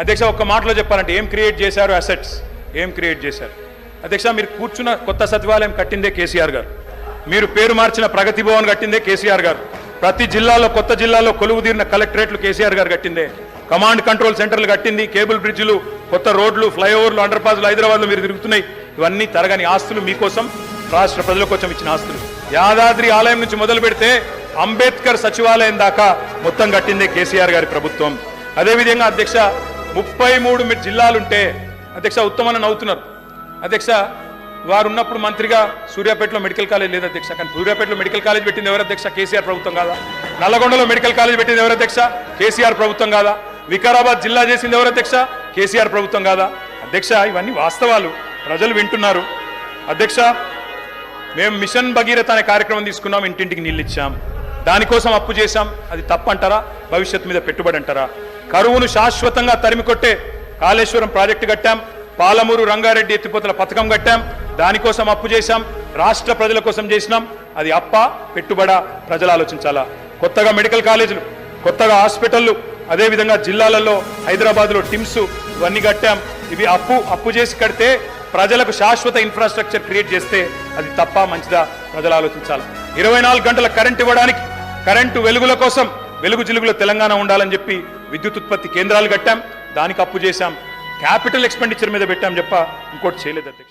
అధ్యక్ష ఒక్క మాటలో చెప్పాలంటే ఏం క్రియేట్ చేశారు అసెట్స్, ఏం క్రియేట్ చేశారు అధ్యక్ష? మీరు కూర్చున్న కొత్త సచివాలయం కట్టిందే కేసీఆర్ గారు, మీరు పేరు మార్చిన ప్రగతి భవన్ కట్టిందే కేసీఆర్ గారు, ప్రతి జిల్లాలో కొత్త జిల్లాలో కొలువు తీరిన కలెక్టరేట్లు కేసీఆర్ గారు కట్టిందే, కమాండ్ కంట్రోల్ సెంటర్లు కట్టింది, కేబుల్ బ్రిడ్జ్లు, కొత్త రోడ్లు, ఫ్లైఓవర్లు, అండర్ పాస్లు హైదరాబాద్లో మీరు తిరుగుతున్నాయి. ఇవన్నీ తరగని ఆస్తులు, మీకోసం రాష్ట్ర ప్రజల కోసం ఇచ్చిన ఆస్తులు. యాదాద్రి ఆలయం నుంచి మొదలు పెడితే అంబేద్కర్ సచివాలయం దాకా మొత్తం కట్టిందే కేసీఆర్ గారి ప్రభుత్వం. అదేవిధంగా అధ్యక్ష 33 జిల్లాలుంటే అధ్యక్ష ఉత్తమన్న నవ్వుతున్నారు అధ్యక్ష. వారు ఉన్నప్పుడు మంత్రిగా సూర్యాపేటలో మెడికల్ కాలేజ్ లేదు అధ్యక్ష, కానీ సూర్యాపేటలో మెడికల్ కాలేజ్ పెట్టింది ఎవరు అధ్యక్ష? కేసీఆర్ ప్రభుత్వం కాదా? నల్లగొండలో మెడికల్ కాలేజ్ పెట్టింది ఎవరు అధ్యక్ష? కేసీఆర్ ప్రభుత్వం కాదా? వికారాబాద్ జిల్లా చేసింది ఎవరు అధ్యక్ష? కేసీఆర్ ప్రభుత్వం కాదా? అధ్యక్ష ఇవన్నీ వాస్తవాలు, ప్రజలు వింటున్నారు అధ్యక్ష. మేము మిషన్ భగీరథ అనే కార్యక్రమం తీసుకున్నాం, ఇంటింటికి నీళ్ళు ఇచ్చాం, దానికోసం అప్పు చేశాం. అది తప్పంటారా? భవిష్యత్తు మీద పెట్టుబడి అంటారా? కరువును శాశ్వతంగా తరిమికొట్టే కాళేశ్వరం ప్రాజెక్టు కట్టాం, పాలమూరు రంగారెడ్డి ఎత్తిపోతల పథకం కట్టాం, దానికోసం అప్పు చేశాం, రాష్ట్ర ప్రజల కోసం చేసినాం. అది అప్ప పెట్టుబడా? ప్రజలు ఆలోచించాలా. కొత్తగా మెడికల్ కాలేజీలు, కొత్తగా హాస్పిటళ్ళు, అదేవిధంగా జిల్లాలలో హైదరాబాద్లో టిమ్స్, ఇవన్నీ కట్టాం. ఇవి అప్పు చేసి కడితే ప్రజలకు శాశ్వత ఇన్ఫ్రాస్ట్రక్చర్ క్రియేట్ చేస్తే అది తప్ప మంచిదా? ప్రజలు ఆలోచించాలి. 24 గంటల కరెంట్ ఇవ్వడానికి, కరెంటు వెలుగుల కోసం వెలుగు జిలుగులో తెలంగాణ ఉండాలని చెప్పి విద్యుత్ ఉత్పత్తి కేంద్రాలు కట్టాం, దానికి అప్పు చేశాం, క్యాపిటల్ ఎక్స్పెండిచర్ మీద పెట్టాం చెప్ప ఇంకోటి చేయలేదు అధ్యక్ష.